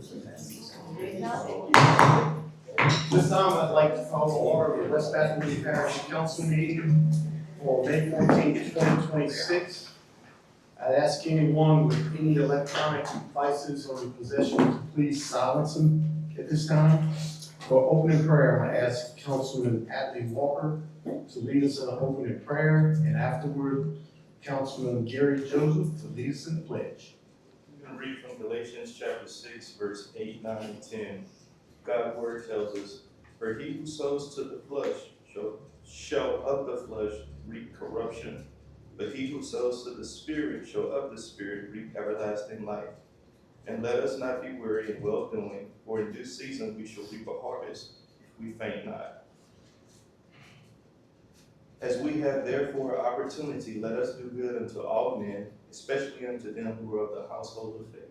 This time, I'd like to call to order the West Baton Parish Council meeting for May 14th, 2026. I'd ask anyone with any electronic devices or in possession to please silence them at this time. For opening prayer, I ask Councilman Atlee Walker to lead us in an opening prayer, and afterward, Councilman Gary Joseph to lead us in the pledge. I'm going to read from Galatians chapter 6, verse 8, 9, and 10. God's word tells us, "For he who sows to the flesh shall of the flesh reap corruption, but he who sows to the Spirit shall of the Spirit reap everlasting life. And let us not be weary in well-doing, for in due season we shall reap a harvest, if we faint not. As we have therefore opportunity, let us do good unto all men, especially unto them who are of the household of faith."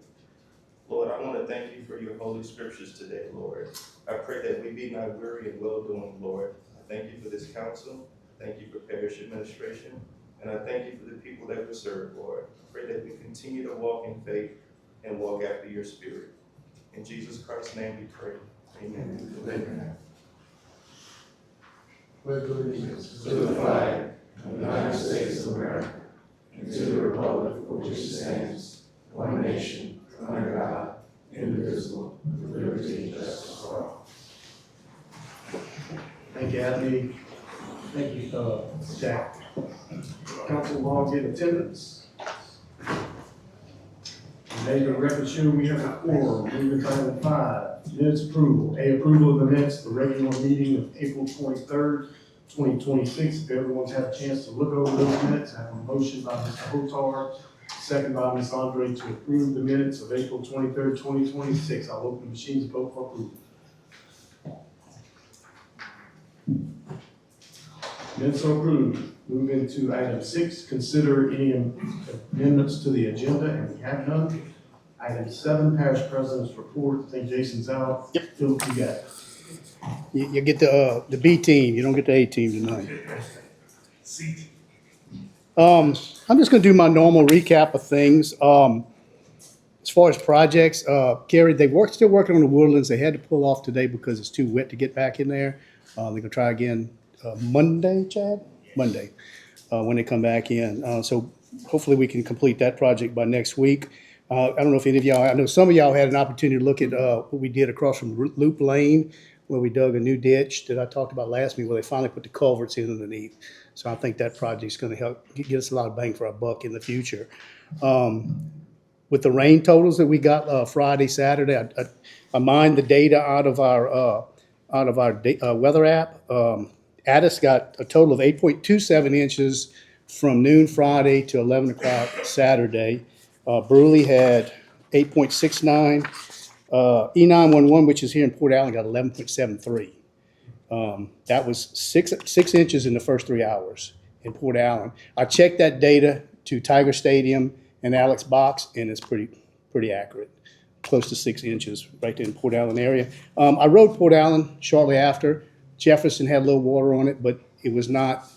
Lord, I want to thank you for your holy scriptures today, Lord. I pray that we be not weary in well-doing, Lord. I thank you for this council. Thank you for parish administration. And I thank you for the people that we serve, Lord. I pray that we continue to walk in faith and walk after your spirit. In Jesus Christ's name we pray. Amen. Amen. Pledge allegiance to the flag of the United States of America and to the republic for which it stands, one nation, under God, indivisible, with liberty and justice for all. Thank you, Atlee. Thank you, Jack. Council log in attendance. Today, the record show we have a quorum. Moving to item 5, minutes approval. Approval of the minutes for the regular meeting of April 23rd, 2026. If everyone's had a chance to look over those minutes, I have a motion by Mr. Hotard, second by Ms. Andre to approve the minutes of April 23rd, 2026. I'll open the machines and vote for approval. Minutes are approved. Move into item 6, consider any amendments to the agenda, and we have none. Item 7, parish president's report. I think Jason's out. Yep. Philip, you got it. You get the B team, you don't get the A team tonight. I'm just gonna do my normal recap of things. As far as projects, Gary, still working on the Woodlands. They had to pull off today because it's too wet to get back in there. They're gonna try again Monday, Chad? Monday, when they come back in. So hopefully we can complete that project by next week. I don't know if any of y'all, I know some of y'all had an opportunity to look at what we did across from Loop Lane, where we dug a new ditch that I talked about last week, where they finally put the culverts in underneath. So I think that project's gonna help get us a lot of bang for our buck in the future. With the rain totals that we got Friday, Saturday, I mined the data out of our weather app. Addis got a total of 8.27 inches from noon Friday to 11 o'clock Saturday. Bruley had 8.69. E911, which is here in Port Allen, got 11.73. That was six inches in the first 3 hours in Port Allen. I checked that data to Tiger Stadium and Alex Box, and it's pretty accurate. Close to 6 inches right there in Port Allen area. I rode Port Allen shortly after. Jefferson had a little water on it, but it was not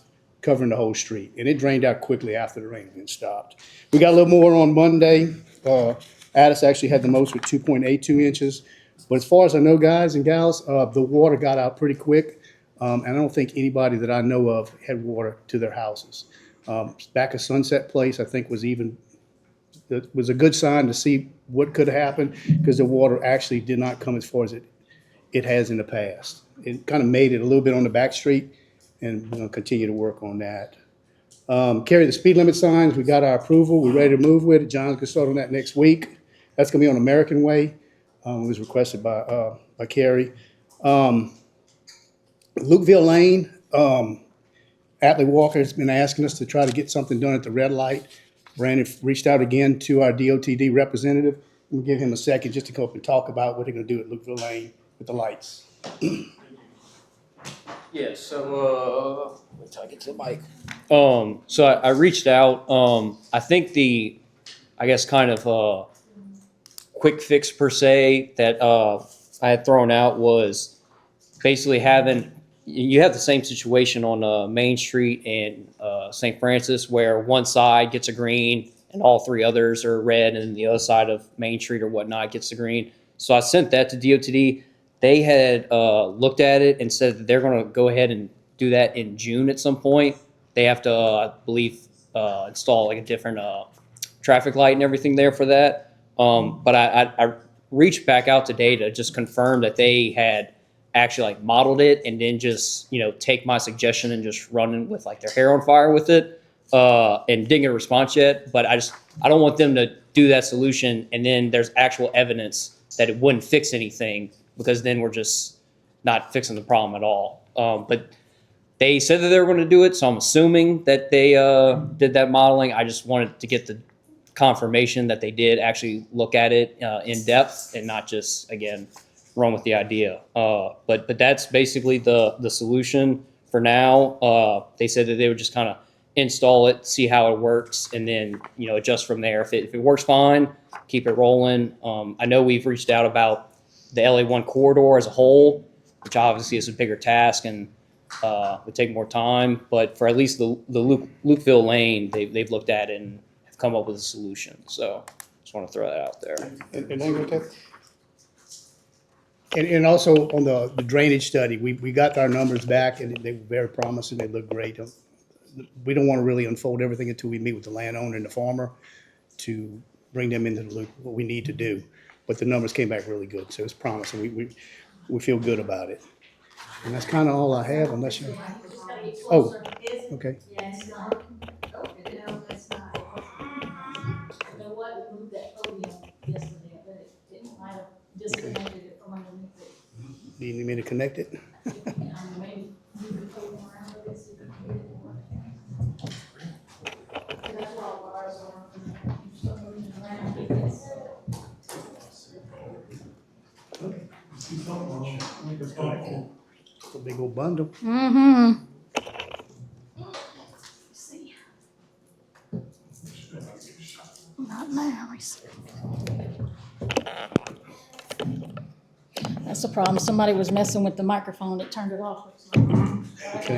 covering the whole street. And it drained out quickly after the rain had stopped. We got a little more on Monday. Addis actually had the most with 2.82 inches. But as far as I know, guys and gals, the water got out pretty quick. And I don't think anybody that I know of had water to their houses. Back at Sunset Place, I think was a good sign to see what could happen, because the water actually did not come as far as it has in the past. It kind of made it a little bit on the back street, and we're going to continue to work on that. Carry the speed limit signs. We got our approval. We're ready to move with it. John's going to start on that next week. That's going to be on American Way. It was requested by Carrie. Lukeville Lane, Atlee Walker has been asking us to try to get something done at the red light. Brandon reached out again to our DOTD representative. We'll give him a second just to come up and talk about what they're going to do at Lukeville Lane with the lights. Yeah, so wait till I get to the mic. So I reached out. I think I guess kind of quick fix per se that I had thrown out was basically you have the same situation on Main Street and St. Francis, where one side gets a green and all three others are red, and the other side of Main Street or whatnot gets the green. So I sent that to DOTD. They had looked at it and said that they're going to go ahead and do that in June at some point. They have to, I believe, install like a different traffic light and everything there for that. But I reached back out today to just confirm that they had actually like modeled it and then just, take my suggestion and just run with like their hair on fire with it. And didn't get a response yet, but I don't want them to do that solution and then there's actual evidence that it wouldn't fix anything, because then we're just not fixing the problem at all. But they said that they were going to do it, so I'm assuming that they did that modeling. I just wanted to get the confirmation that they did actually look at it in depth and not just, again, run with the idea. But that's basically the solution for now. They said that they would just kind of install it, see how it works, and then adjust from there. If it works fine, keep it rolling. I know we've reached out about the LA1 corridor as a whole, which obviously is a bigger task and would take more time. But for at least the Lukeville lane, they've looked at it and have come up with a solution. So just want to throw that out there. And also on the drainage study, we got our numbers back and they were very promising. They look great. We don't want to really unfold everything until we meet with the landowner and the farmer to bring them into the loop, what we need to do. But the numbers came back really good, so it's promising. We feel good about it. And that's kind of all I have, unless you. Oh, okay. Yeah, it's not. No, it's not. You know what, we moved that podium yesterday, but it might have disconnected it from underneath it. Do you need me to connect it? Maybe move the podium around a bit so you can hear it more. That's why wires are moving around. A big old bundle. Mm-hmm. See. Not now. That's the problem. Somebody was messing with the microphone. It turned it off. Okay.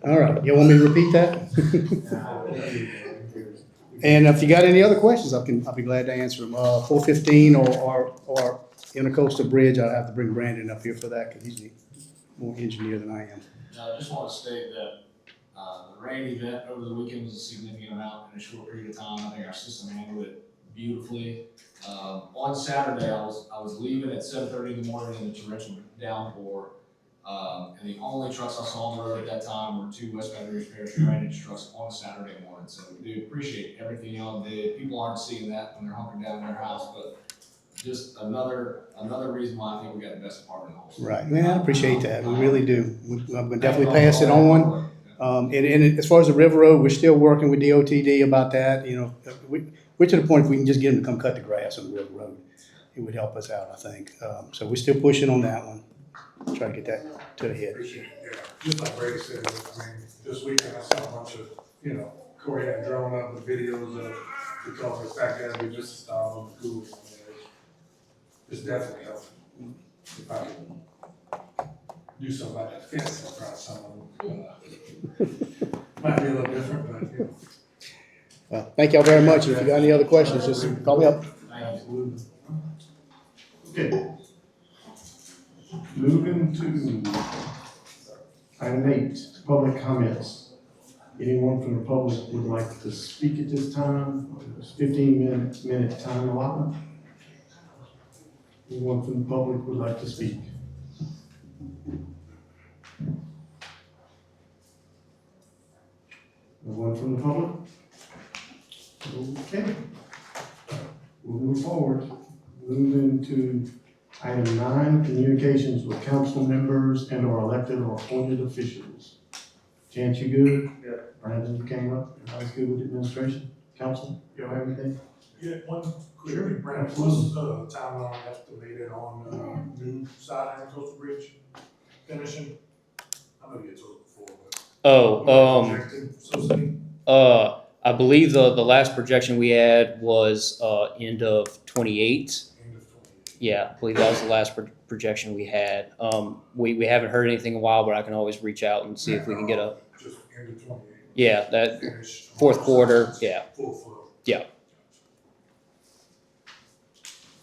All right. You want me to repeat that? And if you got any other questions, I'll be glad to answer them. 415 or Intercoastal Bridge, I'll have to bring Brandon up here for that because he's more engineer than I am. I just want to state that the rain event over the weekend was a significant amount in a short period of time. I think our system handled it beautifully. On Saturday, I was leaving at 7:30 in the morning in a torrential downpour. And the only trucks I saw on the road at that time were two West Baton Rouge Parish drainage trucks on a Saturday morning. So we do appreciate everything y'all did. People aren't seeing that when they're hunkering down in their house, but just another reason why I think we got the best department in the whole state. Right. Man, I appreciate that. We really do. I'm going to definitely pass it on. And as far as the River Road, we're still working with DOTD about that. We're to the point if we can just get them to come cut the grass on the River Road. It would help us out, I think. So we're still pushing on that one. Try to get that to the head. Appreciate it. Yeah, just like Brady said, this weekend I saw a bunch of, Corey had drawn up the videos of the culverts back there we just installed on the Google. It's definitely helping. If I could do something about that fence in front of some of them, might be a little different, but Well, thank y'all very much. If you got any other questions, just call me up. Okay. Moving to item 8, public comments. Anyone from the public would like to speak at this time? It's 15-minute time allotment. Anyone from the public would like to speak? No one from the public? Okay. We'll move forward. Moving to item 9, communications with council members and or elected or appointed officials. Chance, you good? Yeah. Brandon, you came up. Everybody's good with administration? Council, y'all have anything? yeah, one quick, Brandon, what's the timeline estimated on new side and Coastal Bridge finishing? I know you told it before, but. Projected, so soon? I believe the last projection we had was end of 28. End of 28. Yeah, I believe that was the last projection we had. We haven't heard anything in a while, but I can always reach out and see if we can get a, Just end of 28. yeah, that Finish. fourth quarter, yeah. Full flow. Yeah.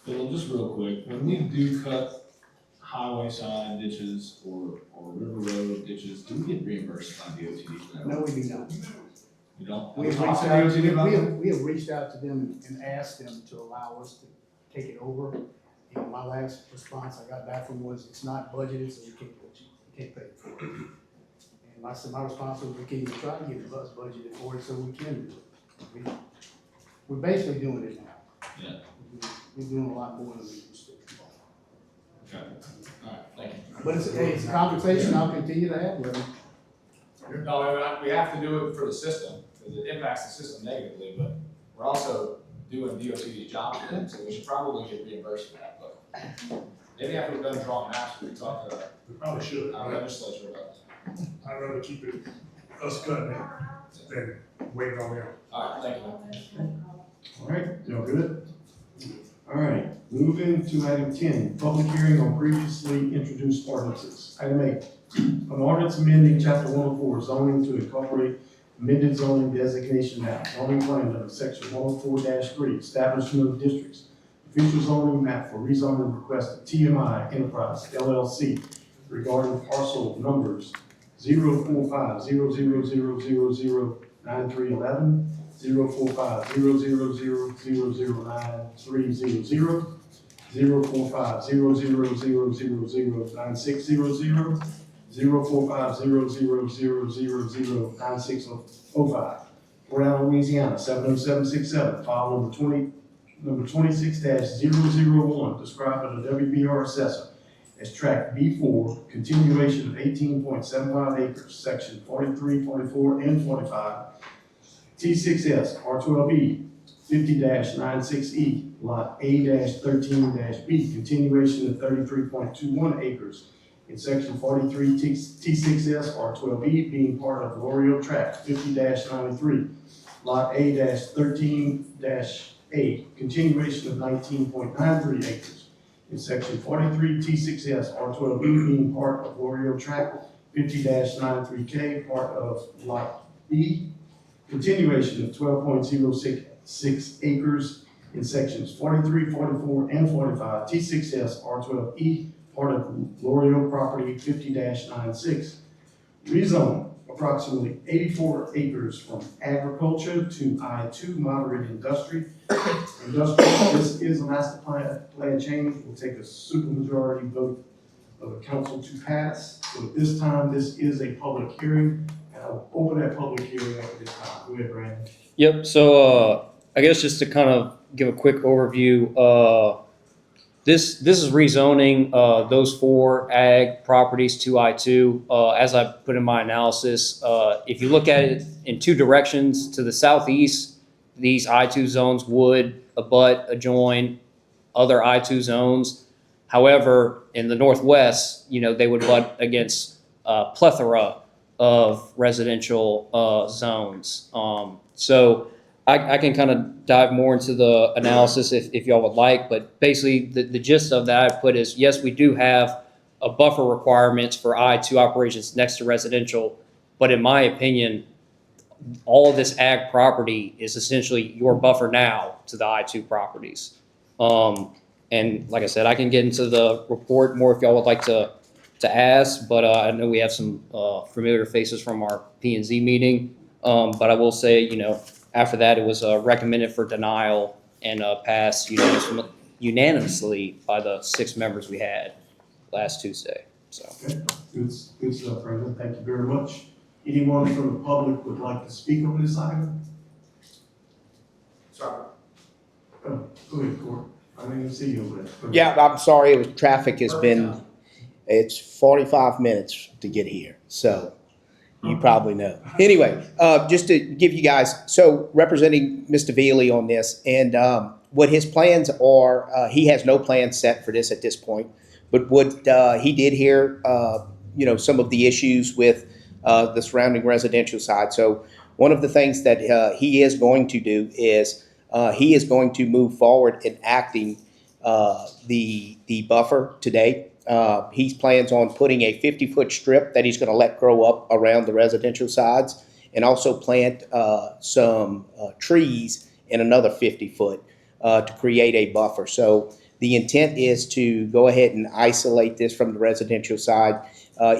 Phil, just real quick, when we do cut highway side ditches or river road ditches, do we get reimbursed by DOT for that? No, we do not. You don't? We have Talk reached to out, DOT about that? we have reached out to them and asked them to allow us to take it over. And my last response I got back from was, it's not budgeted, so we can't pay for it. And I said, my response was, we can even try to get us budgeted for it so we can do it. We're basically doing it now. Yeah. We're doing a lot more than we used to. Okay, all right, thank you. But it's a conversation I'll continue to have with them. No, we have to do it for the system, because it impacts the system negatively, but we're also doing DOT's job for them, so we should probably get reimbursed for that, but maybe after we're done drawing maps, we can talk to We probably should. our legislature about it. I'd rather keep it, us cutting it than waiting on them. All right, thank you. All right, y'all good? All right, moving to item 10, public hearing on previously introduced ordinances. Item 8, an ordinance amending chapter 104 zoning to incorporate amended zoning designation map, zoning plan under section 104-3, establishment of districts. Official zoning map for rezoning request of TMI Enterprise LLC regarding parcel numbers 04500009311, 04500009300, 04500009600, 04500009605. Port Allen, Louisiana, 70767, file number 26-001, described by the WBR assessor as tract B4, continuation of 18.75 acres, section 43, 44, and 45, T6S, R12E, 50-96E, lot A-13-B, continuation of 33.21 acres in section 43, T6S, R12E, being part of L'Oreal tract 50-93, lot A-13-A, continuation of 19.93 acres in section 43, T6S, R12B, being part of L'Oreal tract 50-93K, part of lot B, continuation of 12.06 acres in sections 43, 44, and 45, T6S, R12E, part of L'Oreal property 50-96. Rezone approximately 84 acres from agriculture to I2 moderate industry. This is a master plan change. Will take a supermajority vote of the council to pass. So at this time, this is a public hearing. And I will open that public hearing at this time. Go ahead, Brandon. Yep, so I guess just to kind of give a quick overview, this is rezoning those 4 ag properties to I2. As I put in my analysis, if you look at it in 2 directions, to the southeast, these I2 zones would adjoin other I2 zones. However, in the northwest, they would butt against a plethora of residential zones. So I can kind of dive more into the analysis if y'all would like, but basically the gist of that I put is, yes, we do have a buffer requirements for I2 operations next to residential, but in my opinion, all of this ag property is essentially your buffer now to the I2 properties. And like I said, I can get into the report more if y'all would like to ask, but I know we have some familiar faces from our P&Z meeting. But I will say, after that, it was recommended for denial and passed unanimously by the 6 members we had last Tuesday. So. Okay. Good stuff, Brandon. Thank you very much. Anyone from the public would like to speak on this item? Sorry. Oh, go ahead, Court. I didn't even see you over there. Go ahead. Yeah, I'm sorry, traffic has been, it's 45 minutes to get here, so you probably know. Anyway, just to give you guys, so representing Mr. Veely on this, and what his plans are, he has no plans set for this at this point, but what he did hear, some of the issues with the surrounding residential side. So one of the things that he is going to do is he is going to move forward in acting the buffer today. He plans on putting a 50-foot strip that he's going to let grow up around the residential sides, and also plant some trees in another 50-foot to create a buffer. So The intent is to go ahead and isolate this from the residential side,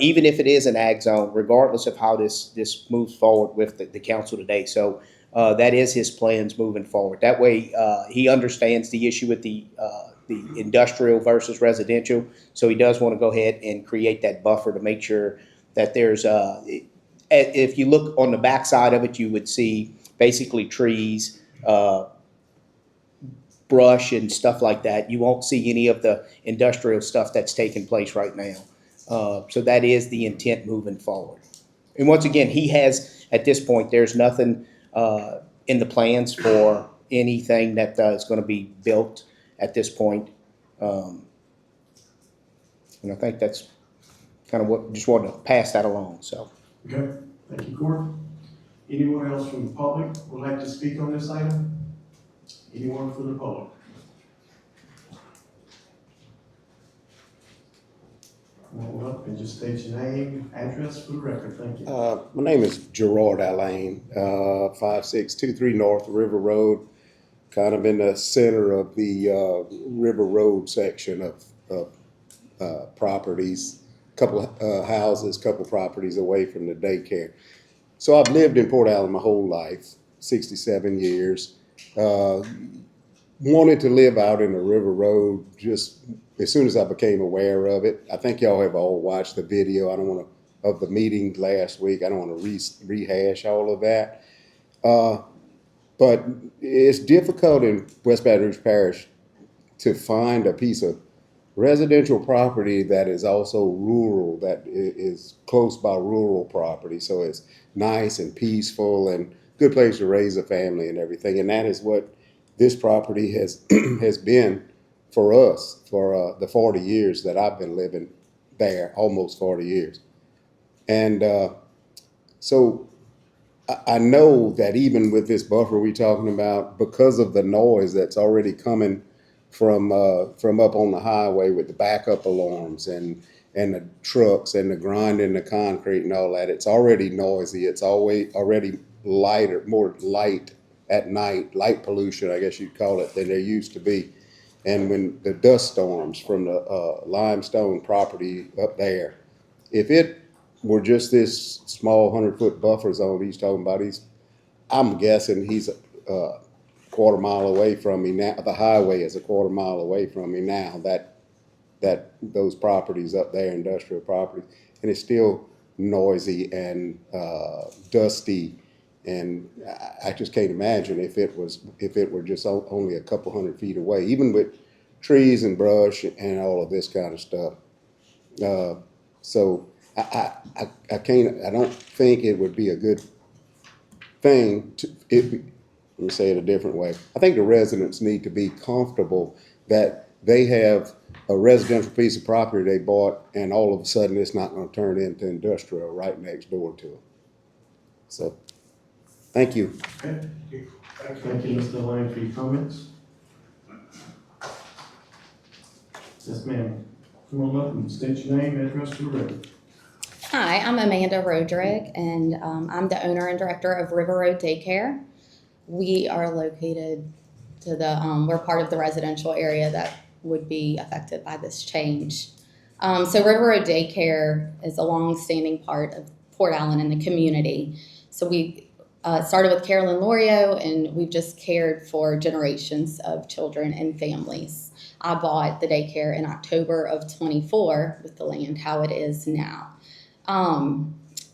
even if it is an ag zone, regardless of how this moves forward with the council today. So that is his plans moving forward. That way, he understands the issue with the industrial versus residential. So he does want to go ahead and create that buffer to make sure that there's, if you look on the backside of it, you would see basically trees, brush and stuff like that. You won't see any of the industrial stuff that's taking place right now. So that is the intent moving forward. And once again, he has, at this point, there's nothing in the plans for anything that is going to be built at this point. And I think that's kind of what, just wanted to pass that along, so. Okay, thank you, Court. Anyone else from the public would like to speak on this item? Anyone from the public? Come on up and just state your name, address for the record, thank you. My name is Gerard Allain, 5623 North River Road, kind of in the center of the River Road section of properties, couple houses, couple properties away from the daycare. So I've lived in Port Allen my whole life, 67 years. Wanted to live out in the River Road just as soon as I became aware of it. I think y'all have all watched the video. I don't want to, of the meeting last week. I don't want to rehash all of that. But it's difficult in West Baton Rouge Parish to find a piece of residential property that is also rural, that is close by rural property. So it's nice and peaceful and good place to raise a family and everything. And that is what this property has has been for us for the 40 years that I've been living there, almost 40 years. And so I know that even with this buffer we're talking about, because of the noise that's already coming from up on the highway with the backup alarms and the trucks and the grinding the concrete and all that, it's already noisy. It's already lighter, more light at night, light pollution, I guess you'd call it, than there used to be. And when the dust storms from the limestone property up there, if it were just this small 100-foot buffer zone he's talking about, I'm guessing he's a quarter mile away from me now. The highway is a quarter mile away from me now, that those properties up there, industrial properties, and it's still noisy and dusty. And I just can't imagine if it were just only a couple 100 feet away, even with trees and brush and all of this kind of stuff. So I don't think it would be a good thing let me say it a different way. I think the residents need to be comfortable that they have a residential piece of property they bought and all of a sudden it's not going to turn into industrial right next door to them. So, thank you. Okay. Thank you, Mr. Lane, for your comments. Yes, ma'am. Come on up and state your name, address for the record. Hi, I'm Amanda Roderick, and I'm the owner and director of River Road Daycare. We are located to we're part of the residential area that would be affected by this change. So River Road Daycare is a long-standing part of Port Allen and the community. So we started with Carolyn Lorio, and we've just cared for generations of children and families. I bought the daycare in October of 24 with the land how it is now.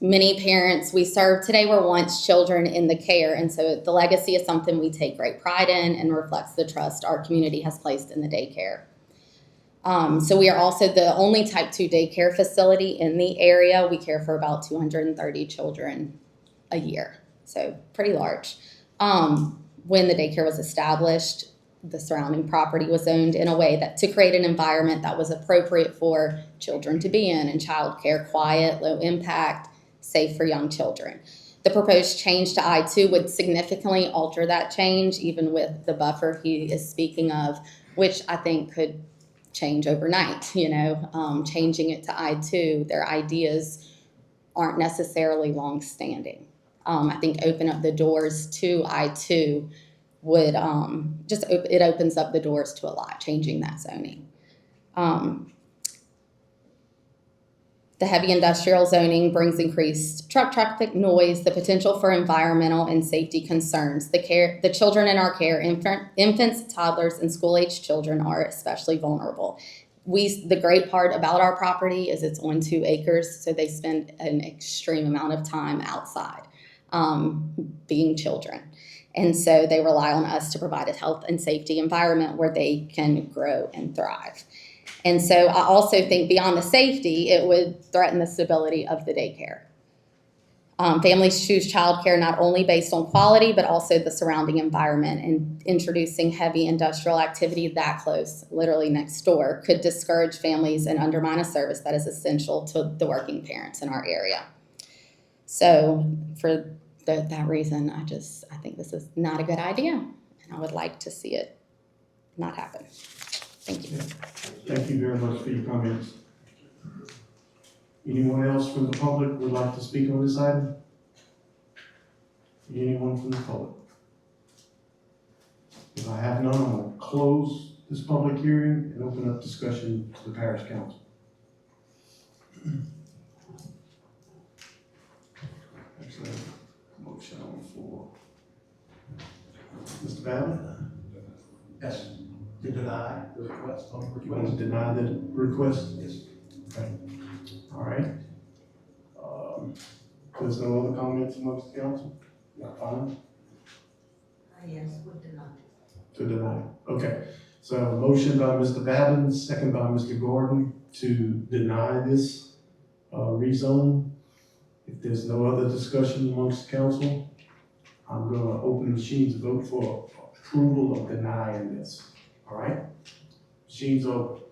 Many parents we serve today were once children in the care, and so the legacy is something we take great pride in and reflects the trust our community has placed in the daycare. So we are also the only type 2 daycare facility in the area. We care for about 230 children a year, so pretty large. When the daycare was established, the surrounding property was owned in a way that to create an environment that was appropriate for children to be in and childcare, quiet, low impact, safe for young children. The proposed change to I-2 would significantly alter that change, even with the buffer he is speaking of, which I think could change overnight. Changing it to I-2, their ideas aren't necessarily long-standing. I think open up the doors to I-2 would it opens up the doors to a lot, changing that zoning. The heavy industrial zoning brings increased truck traffic, noise, the potential for environmental and safety concerns. The children in our care, infants, toddlers, and school-aged children are especially vulnerable. The great part about our property is it's on 2 acres, so they spend an extreme amount of time outside, being children. And so they rely on us to provide a health and safety environment where they can grow and thrive. And so I also think beyond the safety, it would threaten the stability of the daycare. Families choose childcare not only based on quality, but also the surrounding environment, and introducing heavy industrial activity that close, literally next door, could discourage families and undermine a service that is essential to the working parents in our area. So for that reason, I think this is not a good idea, and I would like to see it not happen. Thank you. Thank you very much for your comments. Anyone else from the public would like to speak on this item? Anyone from the public? If I have none, I'm going to close this public hearing and open up discussion to the parish council. There's a motion on the floor. Mr. Baton? Yes, to deny the request on the You want to deny the request? Yes. Okay. All right. There's no other comments amongst the council? Yeah, fine. Yes, would deny. To deny. Okay. So motion by Mr. Batten, second by Mr. Gordon to deny this rezone. If there's no other discussion amongst the council, I'm going to open the machines to vote for approval of denying this. All right? Machines open.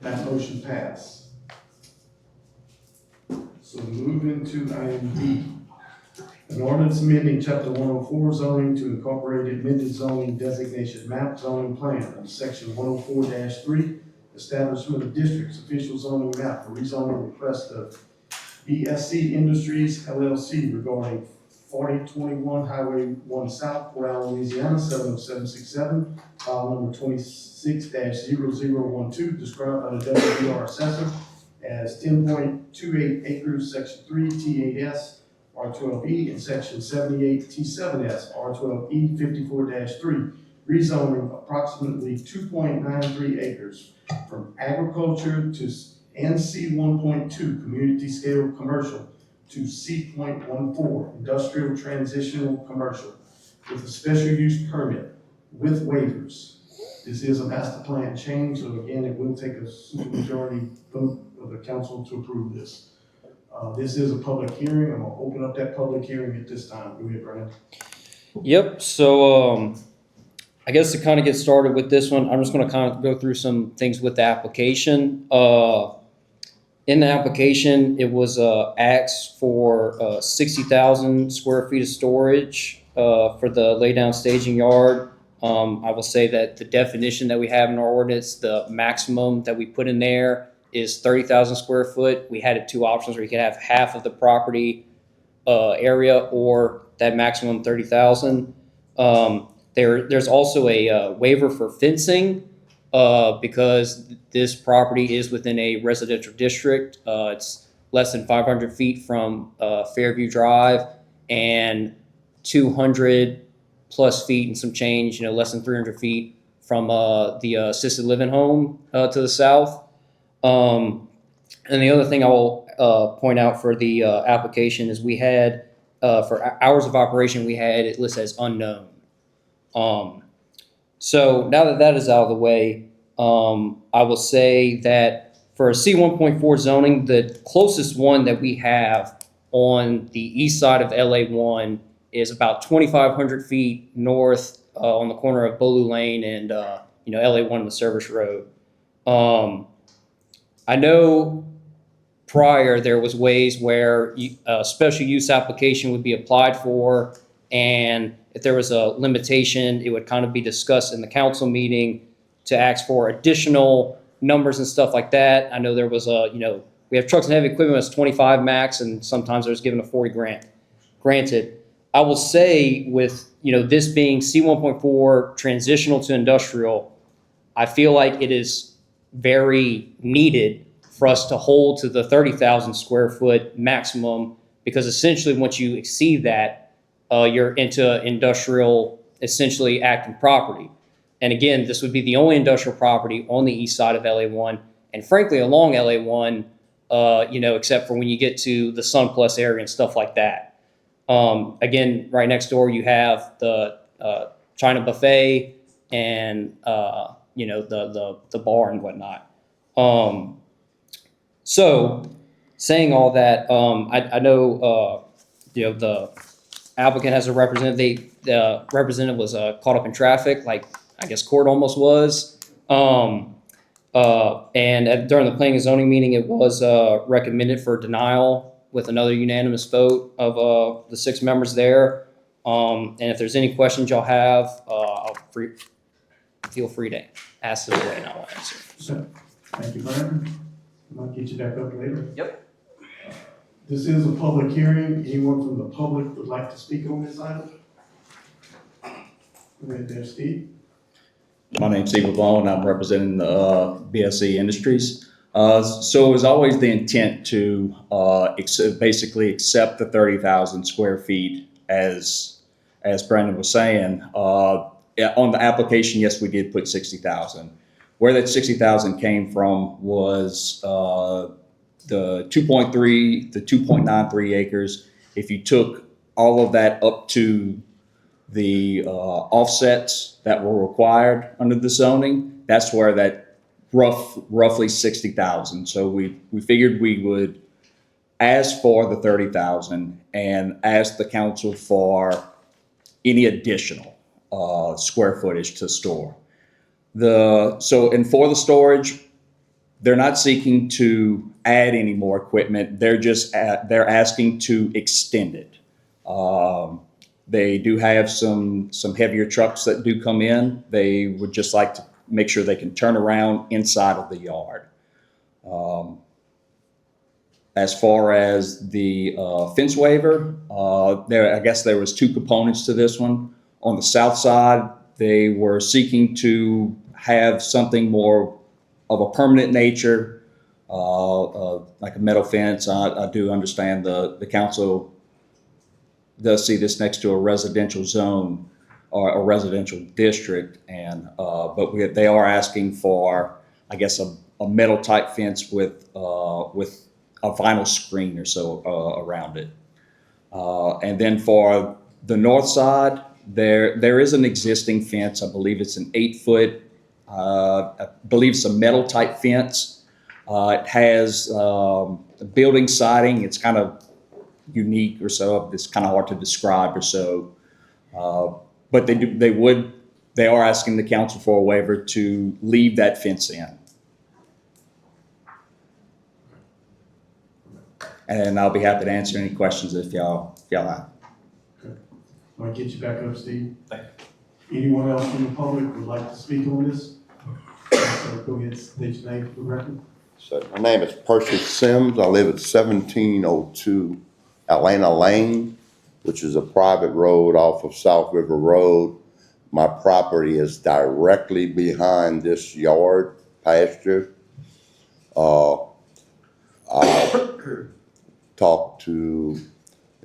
That motion passed. So moving to item B. An ordinance amending chapter 104 zoning to incorporate amended zoning designation map zoning plan under section 104-3, establishment of districts, official zoning map for rezoning request of BSC Industries LLC regarding 4021 Highway 1 South, Port Allen, Louisiana, 70767, file number 26-0012, described by the WBR assessor as 10.28 acres, section 3, T8S, R12E, and section 78, T7S, R12E 54-3, rezoning approximately 2.93 acres from agriculture to NC 1.2, community scale commercial, to C.14, industrial transitional commercial, with a special use permit with waivers. This is a master plan change, so again, it will take a supermajority vote of the council to approve this. This is a public hearing. I'm gonna open up that public hearing at this time. Go ahead, Brian. Yep, so I guess to kind of get started with this one, I'm just going to kind of go through some things with the application. In the application, it was asked for 60,000 square feet of storage for the laydown staging yard. I will say that the definition that we have in our ordinance, the maximum that we put in there is 30,000 square foot. We had 2 options where you could have half of the property area or that maximum 30,000. There's also a waiver for fencing because this property is within a residential district. It's less than 500 feet from Fairview Drive and 200 plus feet and some change, less than 300 feet from the assisted living home to the south. And the other thing I will point out for the application is we had, for hours of operation, we had it listed as unknown. So now that that is out of the way, I will say that for a C1.4 zoning, the closest one that we have on the east side of LA1 is about 2,500 feet north on the corner of Bolu Lane and LA1 and the Service Road. I know prior there was ways where a special use application would be applied for, and if there was a limitation, it would kind of be discussed in the council meeting to ask for additional numbers and stuff like that. I know there was we have trucks and heavy equipment that's 25 max, and sometimes there's given a 40 grant. Granted, I will say with, this being C1.4 transitional to industrial, I feel like it is very needed for us to hold to the 30,000 square foot maximum, because essentially once you exceed that, you're into industrial, essentially acting property. And again, this would be the only industrial property on the east side of LA1, and frankly along LA1, except for when you get to the Sun Plus area and stuff like that. Again, right next door you have the China buffet and the bar and whatnot. So saying all that, I know the applicant has a representative. The representative was caught up in traffic, like I guess court almost was. During the planning and zoning meeting, it was recommended for denial with another unanimous vote of the 6 members there. And if there's any questions y'all have, feel free to ask them away and I'll answer. So, thank you, Brandon. I'll get you back up later. Yep. This is a public hearing. Anyone from the public would like to speak on this item? Go ahead there, Steve. My name's Steve Baton. I'm representing the BSC Industries. So it was always the intent to basically accept the 30,000 square feet as Brandon was saying. On the application, yes, we did put 60,000. Where that 60,000 came from was the 2.93 acres. If you took all of that up to the offsets that were required under the zoning, that's where that roughly 60,000. So we figured we would ask for the 30,000 and ask the council for any additional square footage to store. For the storage, they're not seeking to add any more equipment. They're asking to extend it. They do have some heavier trucks that do come in. They would just like to make sure they can turn around inside of the yard. As far as the fence waiver, I guess there was 2 components to this one. On the south side, they were seeking to have something more of a permanent nature, like a metal fence. I do understand the council does see this next to a residential zone or a residential district, but they are asking for, I guess, a metal type fence with a vinyl screen or so around it. And then for the north side, there is an existing fence. I believe it's an 8-foot. I believe it's a metal type fence. It has building siding. It's kind of unique or so. It's kind of hard to describe or so. But they are asking the council for a waiver to leave that fence in. And I'll be happy to answer any questions if y'all have. Okay. I'll get you back up, Steve. Thank you. Anyone else from the public would like to speak on this? So go ahead, state your name for the record. So my name is Percy Sims. I live at 1702 Atlanta Lane, which is a private road off of South River Road. My property is directly behind this yard pasture. I talked to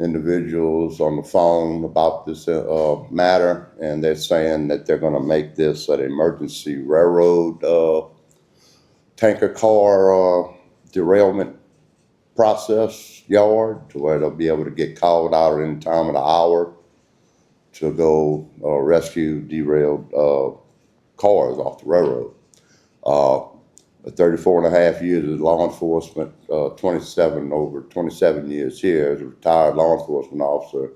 individuals on the phone about this matter, and they're saying that they're going to make this an emergency railroad tanker car derailment process yard, to where they'll be able to get called out at any time of the hour to go rescue derailed cars off the railroad. 34 and a half years as law enforcement, 27 years here as a retired law enforcement officer.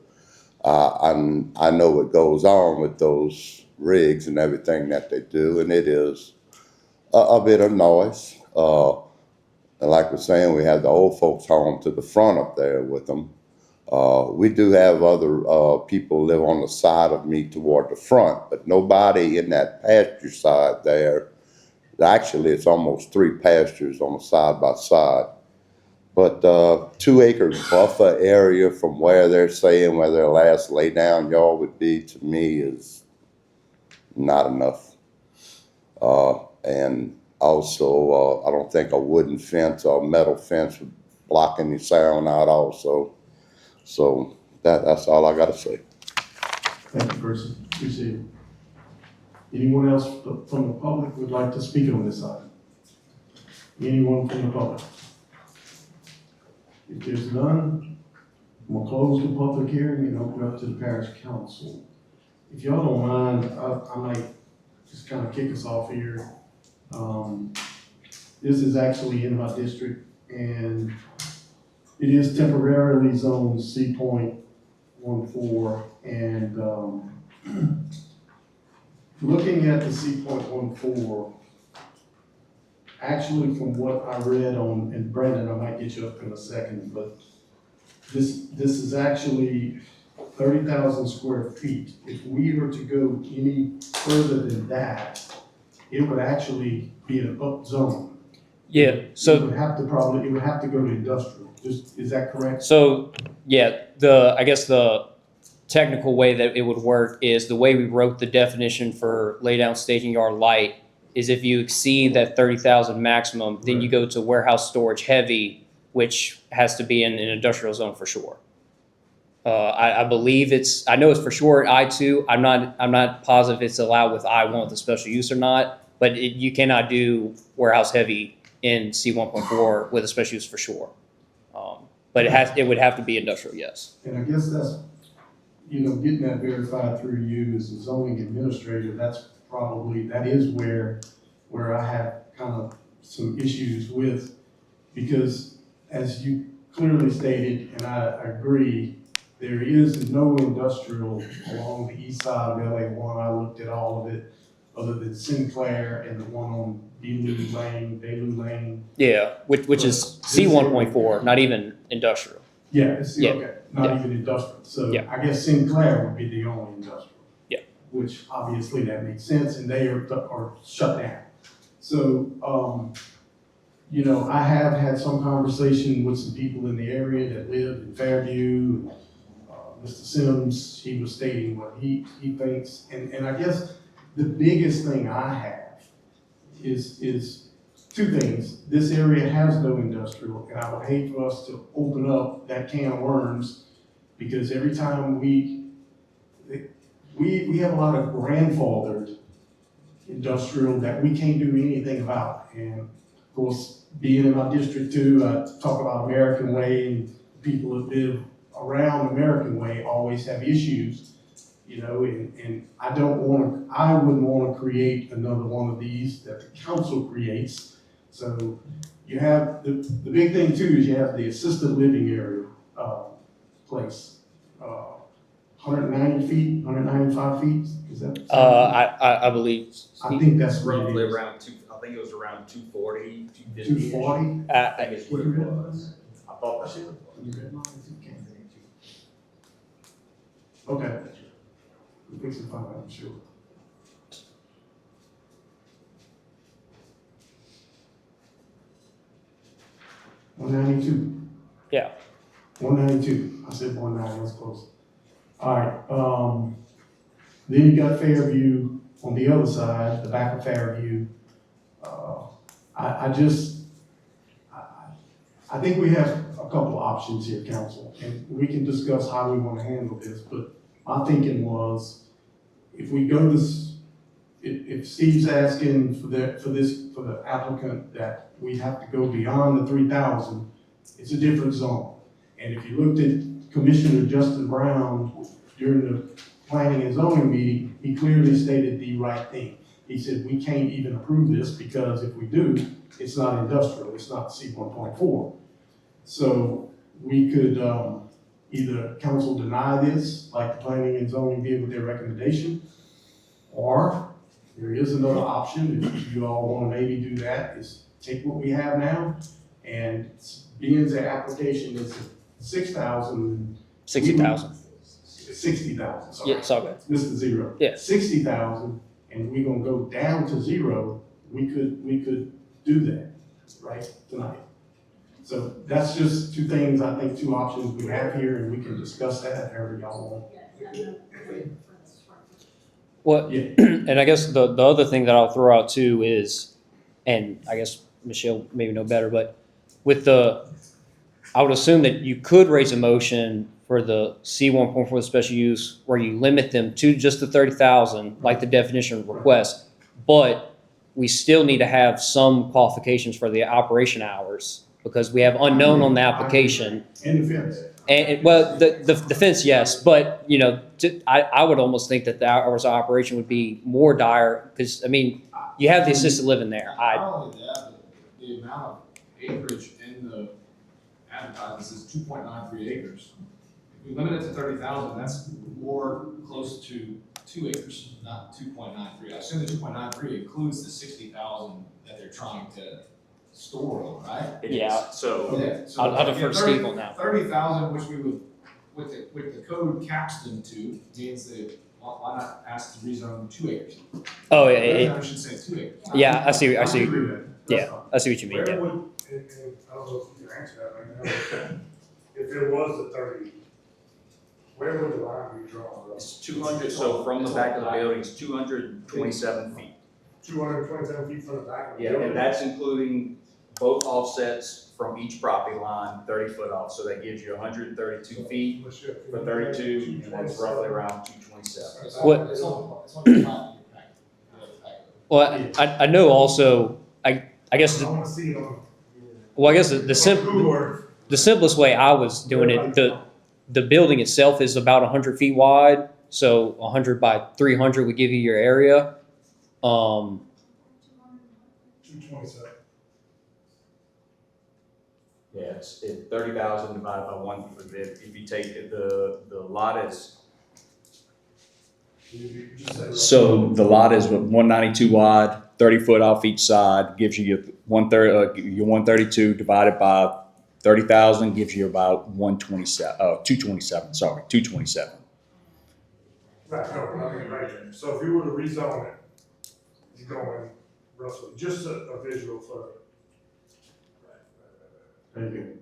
I know what goes on with those rigs and everything that they do, and it is a bit of noise. And like we're saying, we have the old folks home to the front up there with them. We do have other people live on the side of me toward the front, but nobody in that pasture side there. Actually, it's almost 3 pastures on a side by side. But 2 acre buffer area from where they're saying where their last lay down yard would be, to me, is not enough. And also, I don't think a wooden fence or metal fence would block any sound out also. So that's all I gotta say. Thank you, Percy. Appreciate it. Anyone else from the public would like to speak on this item? Anyone from the public? If there's none, I'm gonna close the public hearing and open up to the parish council. If y'all don't mind, I might just kind of kick us off here. This is actually in my district, and it is temporarily zoned C.14, and looking at the C.14, actually from what I read on, and Brandon, I might get you up in a second, but this is actually 30,000 square feet. If we were to go any further than that, it would actually be an up zone. Yeah, It so, would have to go to industrial. Is that correct? so, yeah, I guess the technical way that it would work is the way we wrote the definition for lay down staging yard light is if you exceed that 30,000 maximum, then you go to warehouse storage heavy, which has to be in an industrial zone for sure. I believe I know it's for sure at I-2. I'm not positive it's allowed with I-1 with a special use or not, but you cannot do warehouse heavy in C.1.4 with a special use for sure. But it would have to be industrial, yes. And I guess that's, getting that verified through you as a zoning administrator, that is where I have kind of some issues with, because as you clearly stated, and I agree, there is no industrial along the east side of LA1. I looked at all of it, other than Sinclair and the one on Bellew Lane. Yeah, which is C.1.4, not even industrial. Yeah, Yeah. okay, not Yeah. even industrial. So Yeah. I guess Sinclair would be the only industrial. Yeah. Which obviously that makes sense, and they are shut down. So, I have had some conversation with some people in the area that live in Fairview. Mr. Sims, he was stating what he thinks, and I guess the biggest thing I have is two things. This area has no industrial, and I would hate for us to open up that can of worms, because every time we have a lot of grandfathered industrial that we can't do anything about. And of course, being in my district too, I talk about American Way, and people that live around American Way always have issues, and I wouldn't want to create another one of these that the council creates. So you have, the big thing too is you have the assisted living area, place, 190 feet, 195 feet, is that? I believe. I think that's what it Roughly is. around I think it was around 240, 250. 240? I think it's what it was. I thought that was. Okay. We'll fix it, find out, I'm sure. $192. Yeah. 192. I said 190, that's close. All right, then you got Fairview on the other side, the back of Fairview. I think we have a couple of options here, council, and we can discuss how we want to handle this, but my thinking was, if we go this, if Steve's asking for the applicant that we have to go beyond the 3,000, it's a different zone. And if you looked at Commissioner Justin Brown during the planning and zoning meeting, he clearly stated the right thing. He said, we can't even approve this because if we do, it's not industrial, it's not C.1.4. So we could either council deny this, like the planning and zoning did with their recommendation, or there is another option, if you all want to maybe do that, is take what we have now, and being the application is 6,000. 60,000. 60,000, sorry. Yeah, it's all good. Mr. Zero. Yeah. 60,000, and we're gonna go down to zero, we could do that, right, tonight. So that's just two things, I think, two options we have here, and we can discuss that however y'all want. Well, Yeah. and I guess the other thing that I'll throw out too is, and I guess Michelle maybe know better, but with I would assume that you could raise a motion for the C1.4 special use where you limit them to just the 30,000, like the definition of request, but we still need to have some qualifications for the operation hours because we have unknown on the application. In the fence. And well, the fence, yes, but you know, I would almost think that the hours of operation would be more dire because I mean, you have the assisted living there. Not only that, but the amount of acreage in the advertisement says 2.93 acres. If we limit it to 30,000, that's more close to 2 acres, not 2.93. I assume the 2.93 includes the 60,000 that they're trying to store on, right? Yeah. So, yeah. So I'll defer to Steve on that. 30,000, which we would, with the code caps them to, means that why not ask to rezone 2 acres? Oh I should say 2 acres. yeah, I see. agree with that. That's Yeah, fine. I see what you mean. Where Yeah. would, and I don't know if you can answer that right now, if it was the 30, where would the line be drawn? It's 200, so from the back of the building, it's 227 feet. 227 feet from the back of the Yeah, building? and that's including both offsets from each property line, 30 foot off, so that gives you 132 feet for 32, and that's roughly around 227. What? It's only 5 year packet. Well, I know also. I guess. I want to see it on. Well, I guess Google Earth. the simplest way I was doing it, the building itself is about 100 feet wide, so 100 by 300 would give you your area. 227. Yeah, it's 30,000 divided by 1. If you take the lot is. You just say- So the lot is 192 wide, 30 foot off each side, gives you your 132 divided by 30,000 gives you about 227. Sorry, 227. Right, no, I mean, right there. So if you were to rezone it, you're going roughly, just a visual for. Very good.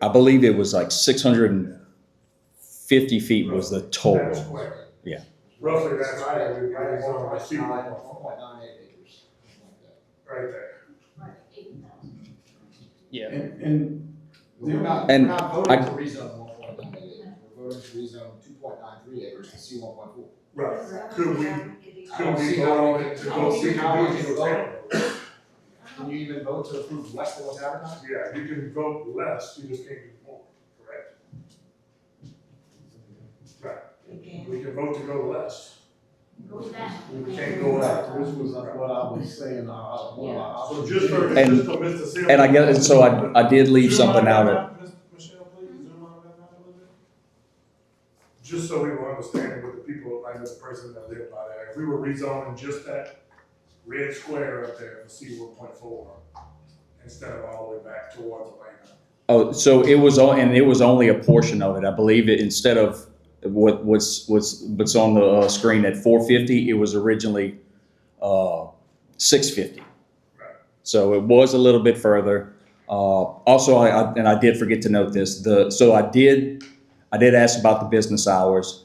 I believe it was like 650 feet was the That's total. square. Yeah. Roughly, that's where we rezone the C 1.98 acres, something like that. right there. Yeah. And We're not And voting to rezone 1.98 acres, we're voting to rezone 2.93 acres to C 1.4. Right. Could we I don't see vote how on we it can, to I go don't see see how we can the vote. Can you even vote to approve less than what's advertised? Yeah, you can vote less, you just can't do more, correct? Right. We can vote to go less. We can't go up. Which was what I was saying, one of our So options. just for, And- just for Mr. Sims. And I guess, so I did leave Zoom something out out of of. that, Michelle, please, zoom out of that a little bit. Just so we will understand with the people, like the person that lived by there, if we were rezoning just that red square up there for C 1.4 instead of all the way back towards the lane. Oh, so it was only a portion of it. I believe it, instead of what's on the screen at 450, it was originally 650. Right. So it was a little bit further. Also, I did forget to note this. So I did ask about the business hours.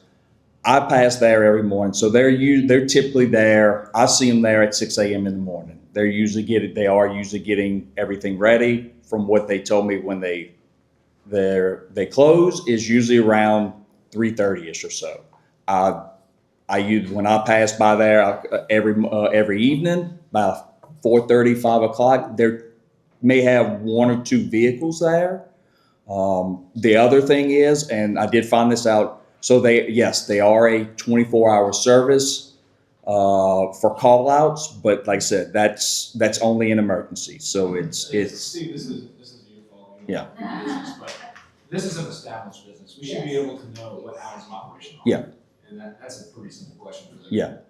I pass there every morning, so they're typically there. I see them there at 6 a.m. in the morning. They are usually getting everything ready. From what they told me when they close is usually around 3:30ish or so. When I pass by there every evening about 4:30, 5 o'clock, there may have 1 or 2 vehicles there. The other thing is, and I did find this out. So they are a 24-hour service for call-outs, but like I said, that's only an emergency. So it's See, this is your fault. Yeah. Business, but this is an established business. We should be able to know what hours of operation are. Yeah. And that's a pretty simple question for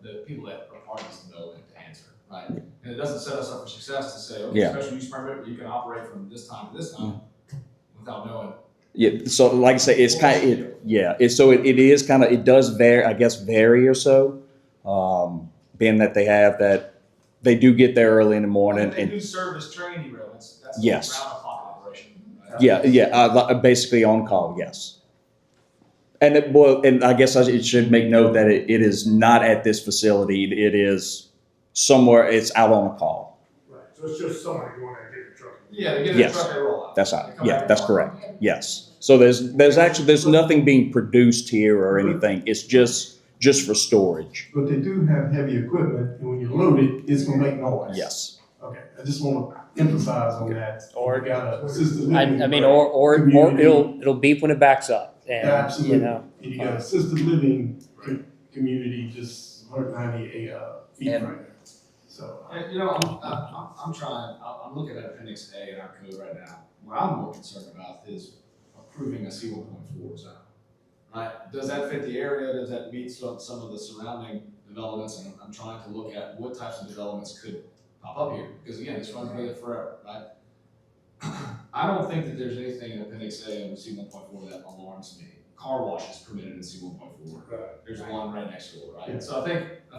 the people that are parties to know and to answer, right? And it doesn't set us up for success to say, okay, special use permit, you can operate from this time to this time without knowing. Yeah, so like I say, it's kind of it does vary or so, being that they do get there early in the morning They and do service train derailments. That's Yes. round the clock operation. Basically on call, yes. And and I guess it should make note that it is not at this facility. It is somewhere, it's out on a call. Right, so it's just somebody going there and getting a truck. Yeah, they get Yes. a truck, they roll out. That's right. They come Yeah, back that's and correct. Yes. So there's nothing being produced here or anything. It's just for storage. But they do have heavy equipment, and when you load it, it's gonna make noise. Yes. Okay, I just wanna emphasize on that. Or- We got a assisted I living. mean, or community. it'll beep when it backs up, and Absolutely. you know. And you got assisted living community, just 198 feet And- right there. So, And, you know, I'm trying, I'm looking at Appendix A in our code right now. What I'm more concerned about is approving a C1.4 zone. Right? Does that fit the area? Does that meet some of the surrounding developments? And I'm trying to look at what types of developments could pop up here. Because again, this runs with it forever, right? I don't think that there's anything in Appendix A of C1.4 that alarms me. Car wash is permitted in C1.4. Right. There's one right next door, right? Yeah. So I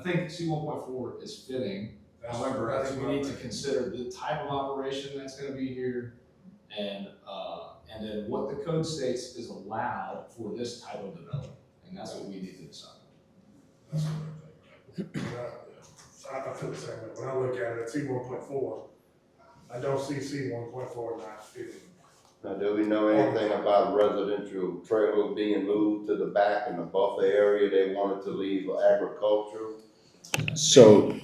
think C1.4 is fitting. However, I think we need to consider the type of operation that's gonna be here and then what the code states is allowed for this type of development. And that's what we need to decide. That's what I think. I feel the same way. When I look at it, C1.4, I don't see C1.4 not fitting. Now, do we know anything about residential trailers being moved to the back in the buffer area? They wanted to leave agricultural. So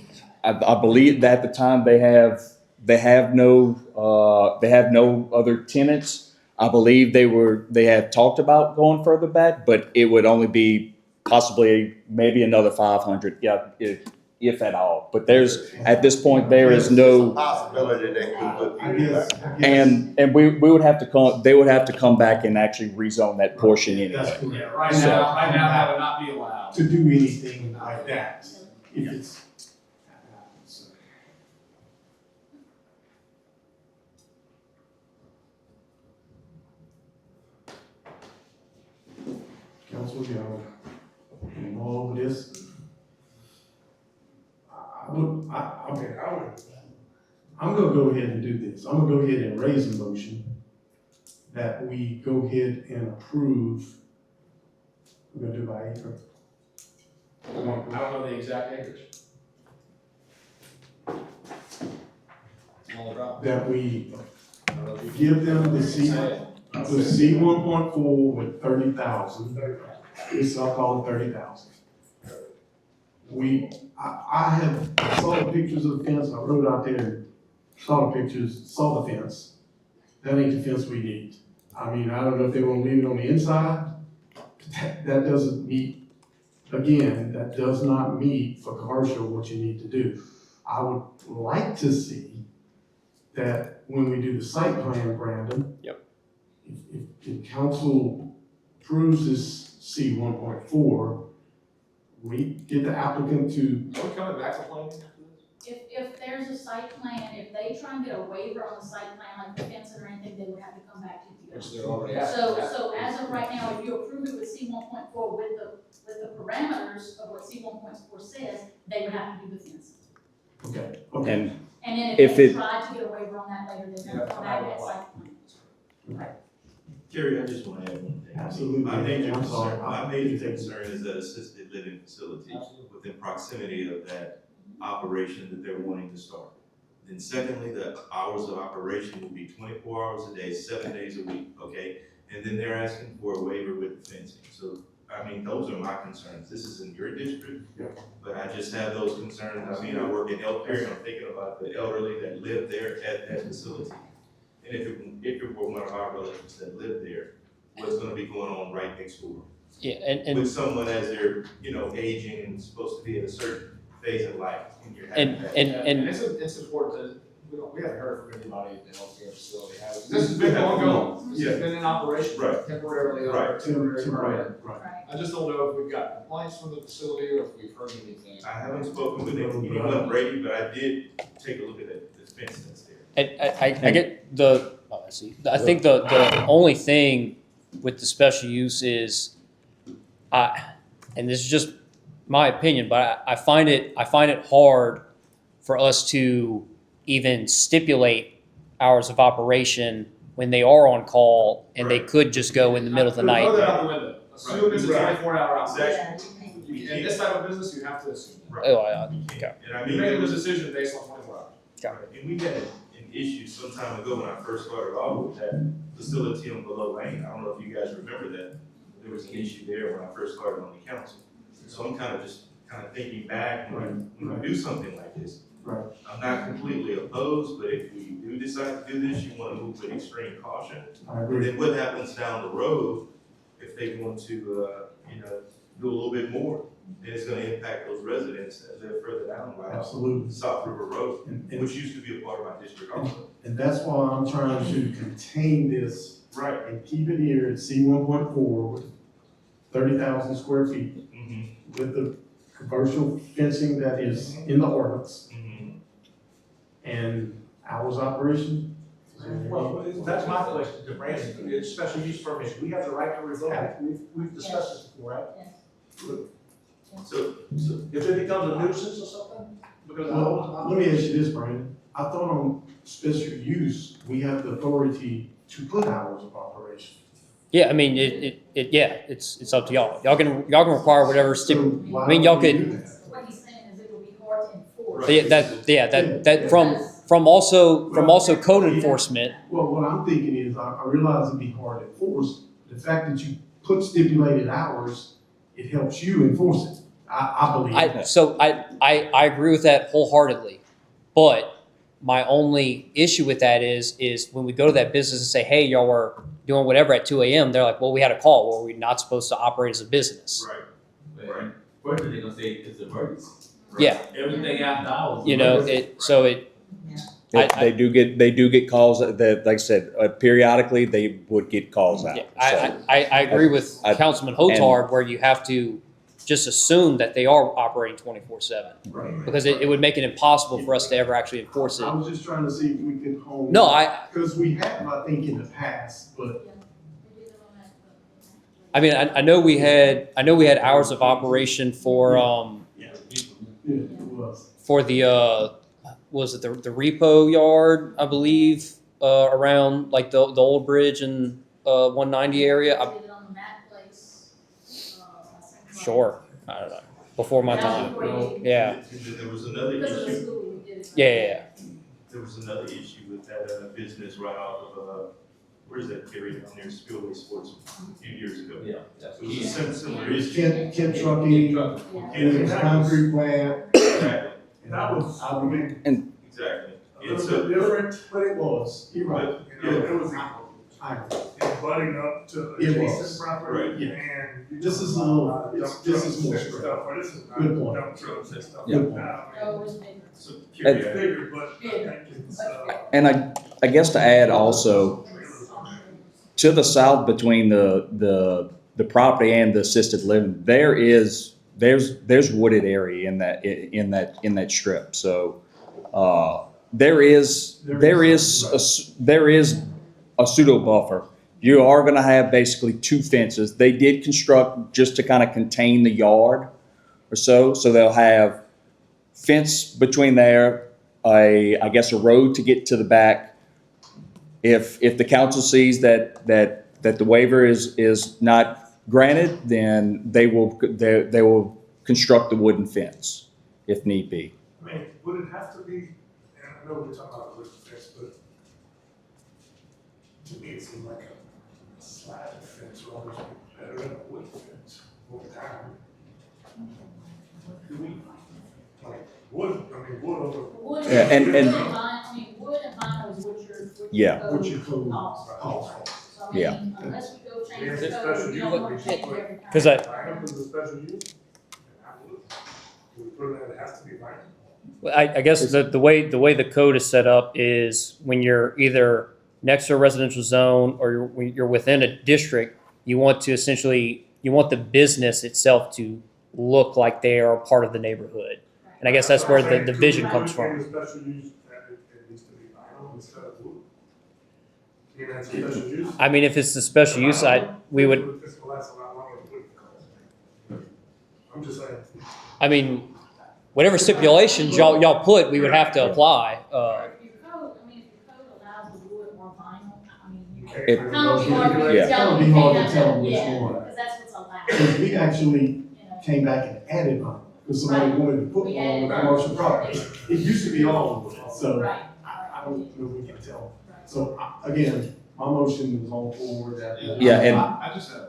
I believe that at the time they have no other tenants. I believe they had talked about going further back, but it would only be possibly maybe another 500, if at all. But at this point there is no. Possibility they could put I people guess. back. And we would have to come. They would have to come back and actually rezone that portion That's anyway. correct. Right now, that would not be allowed. To do anything like that, if it's. Council, y'all, all over this. I'm gonna go ahead and do this. I'm gonna go ahead and raise a motion that we go ahead and approve. We're gonna do it by acre. I don't know the exact acreage. Small drop. That we I don't know if you can- give them the C, Say it. the C 1.4 with 30,000. This I'll call it 30,000. I saw the pictures of the fence. I rode out there, saw the pictures, saw the fence. That ain't the fence we need. I mean, I don't know if they want to leave it on the inside. That doesn't meet, again, that does not meet for commercial what you need to do. I would like to see that when we do the site plan, Brandon. Yep. If council approves this C 1.4, we get the applicant to, Are we coming back to planning after this? If there's a site plan, if they try and get a waiver on the site plan, like the fencing or anything, they would have to come back to you. Which they're already at. So as of right now, if you approve it with C 1.4 with the parameters of what C 1.4 says, they would have to do the fencing. okay. And And then If if they it- try to get a waiver on that later, they're gonna come back at site plan. Gary, I just want to add one thing. Absolutely. My major I'm sorry. concern, my major concern is that assisted living facility Absolutely. within proximity of that operation that they're wanting to start. Then secondly, the hours of operation will be 24 hours a day, 7 days a week, okay? And then they're asking for a waiver with the fencing. So, I mean, those are my concerns. This is in your district, but I just have those concerns. I mean, I work in healthcare, and I'm thinking about the elderly that live there at that facility. And if it were one of our relatives that lived there, what's gonna be going on right next door? Yeah, and With someone as they're, aging and supposed to be at a certain phase of life, and you're having that. And it's important that, we haven't heard from anybody at the healthcare facility, have we? This has been ongoing, this has been in operation Right. temporarily, or Right. temporary Right, permit. right. Right. I just don't know if we've got complaints from the facility or if we've heard anything. I haven't spoken with anyone, Brady, but I did take a look at the fence that's there. I get the, I see. I think the only thing with the special use is, and this is just my opinion, but I find it hard for us to even stipulate hours of operation when they are on call and they could just go in the middle of the Throw night. that out the window. Assume it's a Right. 24-hour operation. Exactly. In this type of business, you have to assume that. Oh, okay. And I You're mean, making there a was, decision based on 24 hours. and we had an issue some time ago when I first started off with that facility on Below Lane. I don't know if you guys remember that. There was an issue there when I first started on the council. So I'm kind of thinking back when we do something like this. Right. I'm not completely opposed, but if we do decide to do this, you want to move with extreme caution. I And agree. then what happens down the road, if they want to, do a little bit more, then it's gonna impact those residents as they're further down by Absolutely. South River Road, And which used to be a part of my district also. that's why I'm trying to contain this Right. and keep it here at C 1.4 with 30,000 square feet Mm-hmm, with the commercial fencing that is in the ordinance mm-hmm. and hours of operation. Well, that's my question to Brandon, it's special use permit, we have the right to revoke it, we've discussed this before, right? So, If it becomes a nuisance or something, because of the Well, let me ask you this, Brandon. I thought on special use, we have the authority to put hours of operation. Yeah, I mean, it's up to y'all. Y'all can require whatever So why I mean, y'all don't we could- do that? What he's saying is it will be hard to enforce. Right. That from also code enforcement. Well, what I'm thinking is, I realize it'd be hard to enforce. The fact that you put stipulated hours, it helps you enforce it. I believe that. I agree with that wholeheartedly, but my only issue with that is when we go to that business and say, hey, y'all are doing whatever at 2 a.m., they're like, well, we had a call. Well, we're not supposed to operate as a business. right, right. First thing they're gonna say it's emergency. Yeah, Everything after hours. you know, They do get calls that, like I said, periodically they would get calls out. yeah, So, I agree with I- Councilman Hotard where you have to just assume that they are operating 24/7 Right. because it would make it impossible for us to ever actually enforce it. I was just trying to see if we could hone. No, Because we have, I think, in the past, but I mean, I know we had hours of operation for yeah, it was. for the was it the repo yard, I believe, around like the old bridge and 190 area. Did it on the Mac place. Sure, I don't know, before my time. Yeah, And then there was another Because of the issue, school, we did it. yeah. there was another issue with that, business right off of, where's that area down near Spillway Sports a few years ago? Yeah, that's It was a key. similar issue. Kent Trucking, Yeah. it was concrete plant. Exactly, And I was, I mean, exactly. A And little so, bit different, but it was, you're right. you know, it was I agree. butting up to It was. adjacent property Right. and. you This know, is a little- dump this is trucks more and strict. stuff, but this is not Good point. dump trucks and stuff. Yeah. Good point. Oh, it's bigger. so It's curious. bigger, but I think it's, And I guess to add also, to the south between the property and the assisted living, there's wooded area in that strip. So there is a pseudo buffer. You are going to have basically two fences. They did construct just to kind of contain the yard or so. So they'll have fence between there, I guess a road to get to the back. If the council sees that the waiver is not granted, then they will construct the wooden fence if need be. I mean, would it have to be, and I know we're talking about wooden fence, but to me, it seemed like a sliding fence would always be better than a wooden fence over time. Do we, like, wood over. Wood Yeah, and- wood and vinyl is what your. Yeah. code What your code calls for. calls So I Yeah. mean, unless we go change Is the it code, special we don't use? want to change every time. 'Cause I- Vinyl is a special use? I would. Do we put it, it has to be vinyl? I guess the way the code is set up is when you're either next to a residential zone or when you're within a district, you want the business itself to look like they are part of the neighborhood. And I guess that's where the vision comes from. In the special use, it needs to be vinyl instead of wood. You know, that's special use. I mean, if it's the special use, we would. This will last a lot longer than wood. I'm just saying. I mean, whatever stipulations y'all put, we would have to apply. If your code, if your code allows the wood or vinyl, I mean, Kind of be hard to Yeah. tell It'll you, be hard can't to tell have, which yeah, one. because that's what's allowed, Because we actually you know. came back and added mine, because somebody Right. wanted to put We one on added the it. commercial property. It used to be on, so Right. I don't know if we can tell. Right. So, again, my motion is on forward that. Yeah, and- I just have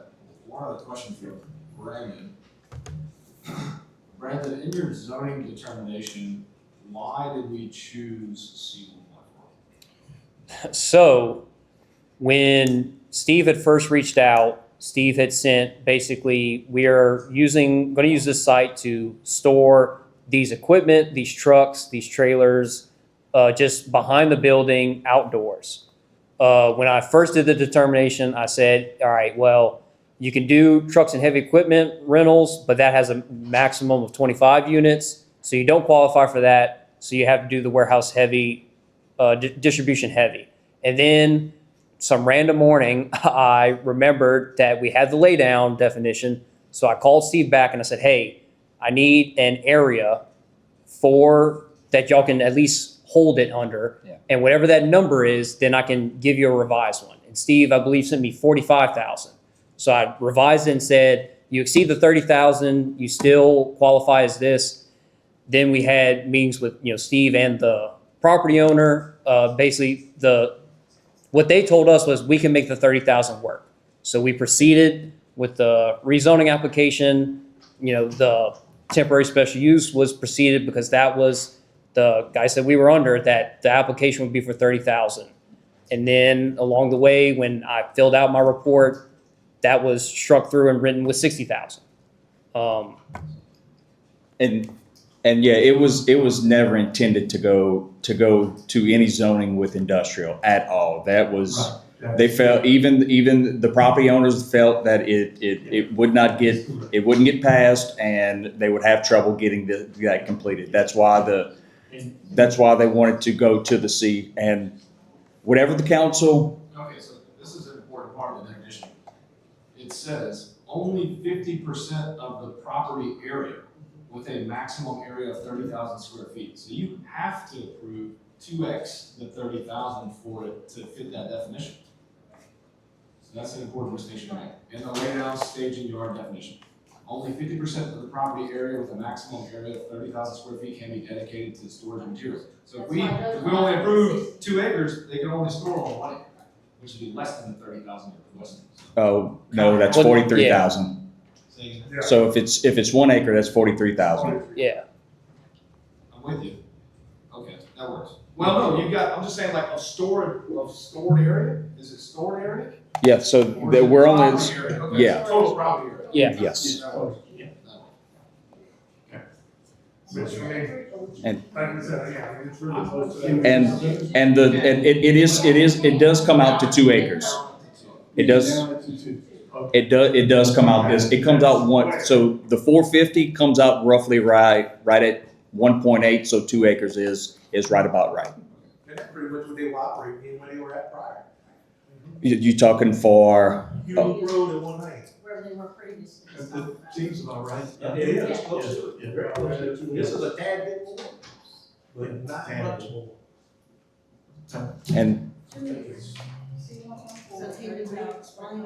one other question for Brandon. Brandon, in your zoning determination, why did we choose C1.4? So when Steve had first reached out, Steve had sent basically, we are going to use this site to store these equipment, these trucks, these trailers, just behind the building outdoors. When I first did the determination, I said, all right, well, you can do trucks and heavy equipment rentals, but that has a maximum of 25 units. So you don't qualify for that. So you have to do the warehouse heavy, distribution heavy. And then some random morning, I remembered that we had the laydown definition. So I called Steve back and I said, hey, I need an area for that y'all can at least hold it under. Yeah. And whatever that number is, then I can give you a revised one. And Steve, I believe, sent me 45,000. So I revised it and said, you exceed the 30,000, you still qualify as this. Then we had meetings with, Steve and the property owner. Basically, what they told us was we can make the 30,000 work. So we proceeded with the rezoning application. The temporary special use was proceeded because that was the guy said we were under that the application would be for 30,000. And then along the way, when I filled out my report, that was struck through and written with 60,000. And yeah, it was never intended to go to any zoning with industrial at all. That was, they felt, even the property owners felt that it wouldn't get passed and they would have trouble getting that completed. That's why they wanted to go to the C, and whatever the council. Okay, so this is an important part of the definition. It says only 50% of the property area with a maximum area of 30,000 square feet. So you have to approve 2x the 30,000 for it to fit that definition. So that's an important distinction, right? In the laydown staging yard definition, only 50% of the property area with a maximum area of 30,000 square feet can be dedicated to storage of materials. So if we only approve 2 acres, they can only store on 1 acre, which would be less than the 30,000 you're requesting. Oh no, that's 43,000. Yeah. So if it's 1 acre, that's 43,000. Yeah. I'm with you. Okay, that works. Well, no, I'm just saying like a stored area? Is it stored area? Yeah. So Or that is it we're only. property area? Okay, Yeah. Total property area. Yeah. Yes. Which for me, And like I said, yeah, it's really close to. it does come out to 2 acres. It does. It does come out this. It comes out one. So the 450 comes out roughly right at 1.8. So 2 acres is right about right. And that's pretty much what they were operating in when they were at Prior. You talking for? You Road in 1 lane. Where they were previously. That seems about right. Yeah, it's close to it. Yeah. Very close to it. This is a tad bit more, but not Tad much bit. more. And So can you explain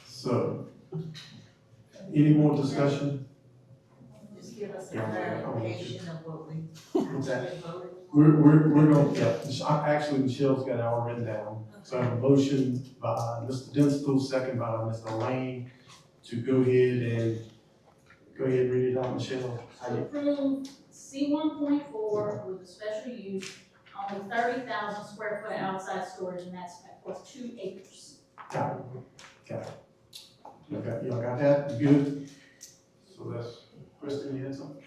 So, any more discussion? Just give us a clarification of what we What's that? actually voted. We're going, actually, Michelle's got it all written down. So I have a motion by Mr. Dunstall, second by Mr. Lane, to go ahead and read it out, Michelle. To approve C 1.4 with a special use, only 30,000 square foot outside storage, and that's for 2 acres. Got it. Y'all got that? You good? So that's, Kristen, you had something?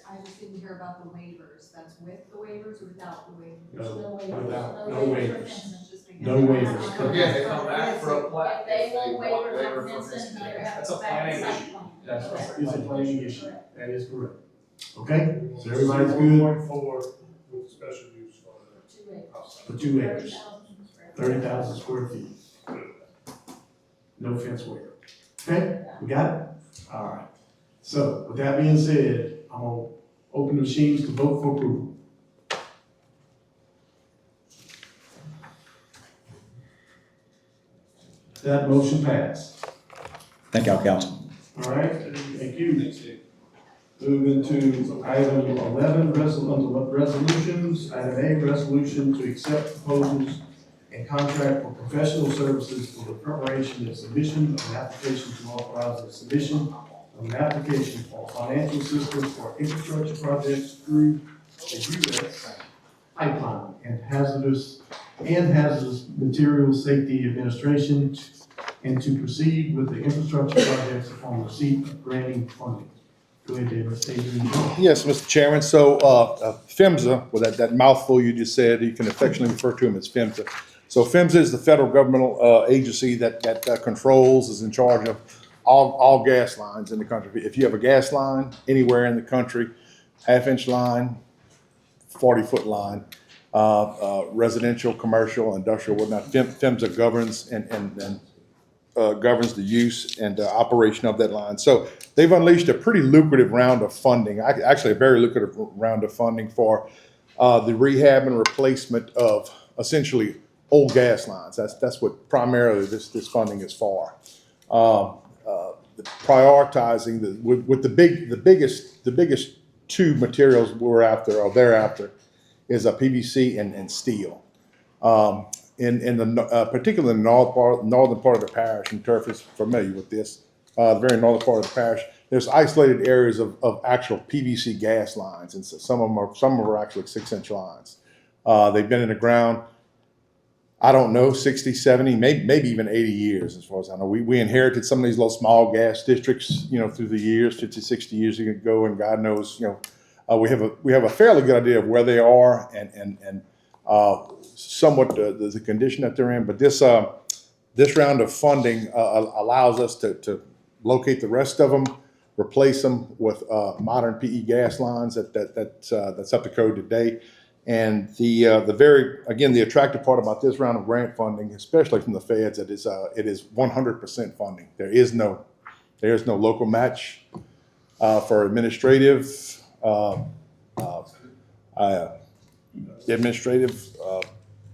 I just didn't hear about the waivers. That's with the waivers or without the waivers? No, waivers. without, no for waivers. fencing. Just because No waivers. Again, they come back for a plat. If they want want waivers waiver on for fencing, fencing, they have that's to a go back to planning site issue. plan. That's, Correct. it's a planning issue. Correct. That is correct. Okay, so everybody's good 1.4 with special use for the 2 acres. outside. for 2 acres, 30,000 30,000 square square feet. No fence waiver. Okay, we got it? All right. So with that being said, I'm gonna open the machines to vote for approval. That motion passed. Thank y'all, council. All right, thank you. Moving to item 11, resolutions. Item A, resolution to accept proposals and contract for professional services for the preparation and submission of an application to authorize the submission of an application for financial assistance for infrastructure projects through the U.S. Pipeline and hazardous materials safety administration, and to proceed with the infrastructure projects upon receipt of granting funding. Go ahead, David. Yes, Mr. Chairman. So PHMSA, well, that mouthful you just said, you can affectionately refer to them as PHMSA. So PHMSA is the federal governmental agency that controls, is in charge of all gas lines in the country. If you have a gas line anywhere in the country, half-inch line, 40-foot line, residential, commercial, industrial, whatnot, PHMSA governs and governs the use and operation of that line. So they've unleashed a pretty lucrative round of funding, actually a very lucrative round of funding for the rehab and replacement of essentially old gas lines. That's what primarily this funding is for. Prioritizing with the biggest two materials we're after or they're after is a PVC and steel. In the particularly in the northern part of the parish, and Turf is familiar with this, the very northern part of the parish, there's isolated areas of actual PVC gas lines, and so some of them are actually 6-inch lines. They've been in the ground, I don't know, 60, 70, maybe even 80 years, as far as I know. We inherited some of these little small gas districts, through the years, 50, 60 years ago, and God knows, we have a fairly good idea of where they are and somewhat the condition that they're in. But this round of funding allows us to locate the rest of them, replace them with modern PE gas lines that's up to code today. And the attractive part about this round of grant funding, especially from the feds, it is 100% funding. There is no local match for administrative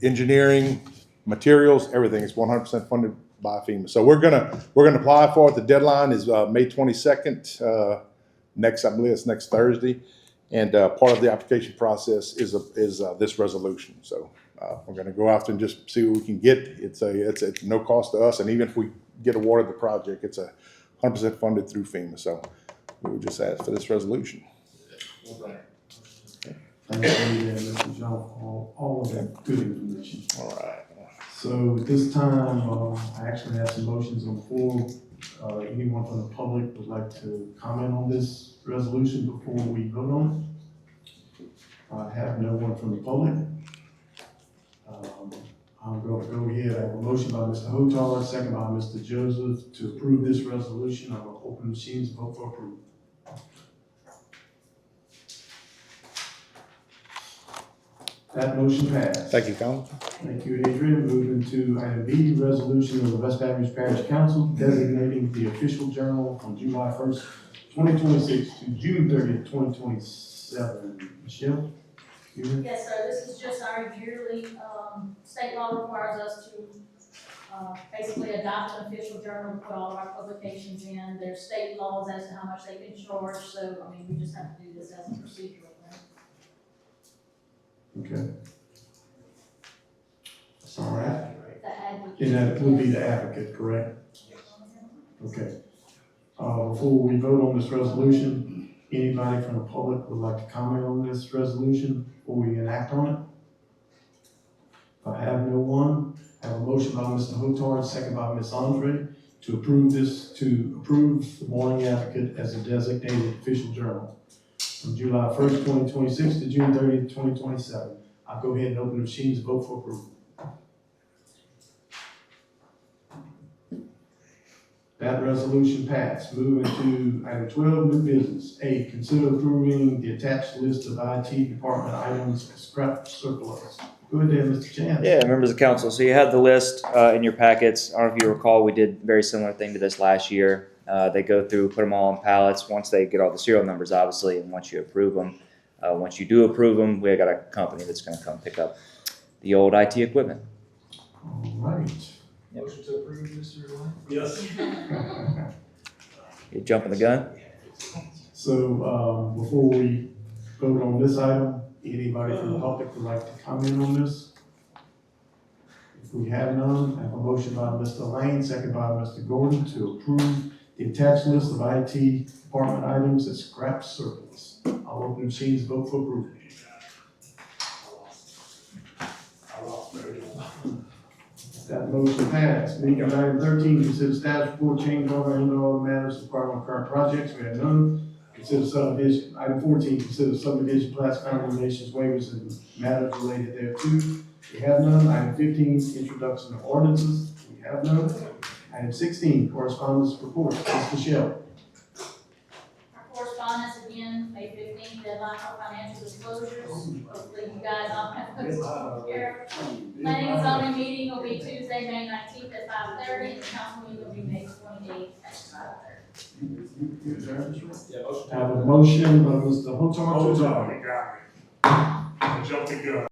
engineering, materials, everything is 100% funded by FEMA. So we're gonna apply for it. The deadline is May 22nd. I believe it's next Thursday. And part of the application process is this resolution. So we're going to go after and just see what we can get. It's no cost to us, and even if we get awarded the project, it's 100% funded through FEMA. So we would just ask for this resolution. Thank you, Mr. John, for all of that good information. All right. So at this time, I actually have some motions on the floor. Anyone from the public would like to comment on this resolution before we vote on it? I have no one from the public. I'm going to go ahead. I have a motion by Mr. Hotard, second by Mr. Joseph to approve this resolution. I'm going to open the machines and vote for approval. That motion passed. Thank you, Colin. Thank you, Adrian. Moving to item B, resolution of the West Baton Rouge Parish Council designating the official journal from July 1st, 2026 to June 30th, 2027. Michelle? Yes, sir, this is just our yearly, state law requires us to, basically adopt an official journal, put all of our publications in. There's state laws as to how much they can charge, so, we just have to do this as a procedural thing. Okay. That's all right. The advocate. And that would be the advocate, correct? Okay. Before we vote on this resolution, anybody from the public would like to comment on this resolution before we enact on it? If I have no one, I have a motion by Mr. Hotard, second by Ms. Andre, to approve the Morning Advocate as a designated official journal from July 1st, 2026 to June 30th, 2027. I'll go ahead and open the machines and vote for approval. That resolution passed. Moving to item 12, new business. A, consider approving the attached list of IT department items as scrap surplus. Go ahead, Mr. Chan. Yeah, members of council. So you have the list in your packets. I don't know if you recall, we did a very similar thing to this last year. They go through, put them all on pallets once they get all the serial numbers, obviously, and once you approve them. Once you do approve them, we got a company that's going to come pick up the old IT equipment. All right. Motion to approve, Mr. Lane? Yes. You jumping the gun? So, before we vote on this item, anybody from the public would like to comment on this? If we have none, I have a motion by Mr. Lane, second by Mr. Gordon, to approve the attached list of IT department items as scrap surplus. I'll open the machines, vote for approval. That motion passed. Moving on to item 13, consider status report, change order, and all matters requiring current projects. We have none. Consider subdivision. Item 14, consider subdivision plats, condemnations, waivers, and matters related thereto. We have none. Item 15, introduction of ordinances. We have none. Item 16, correspondence report. Ms. Michelle. Our correspondence again, May 15th, deadline for financial disclosures. Hopefully you guys all have those taken care of. Planning and zoning meeting will be Tuesday, May 19th at 5:30, and the council meeting will be May 28th at 5:30. Yeah, motion. I have a motion by Mr. Hotard. Hold on, you got me. Jump the gun.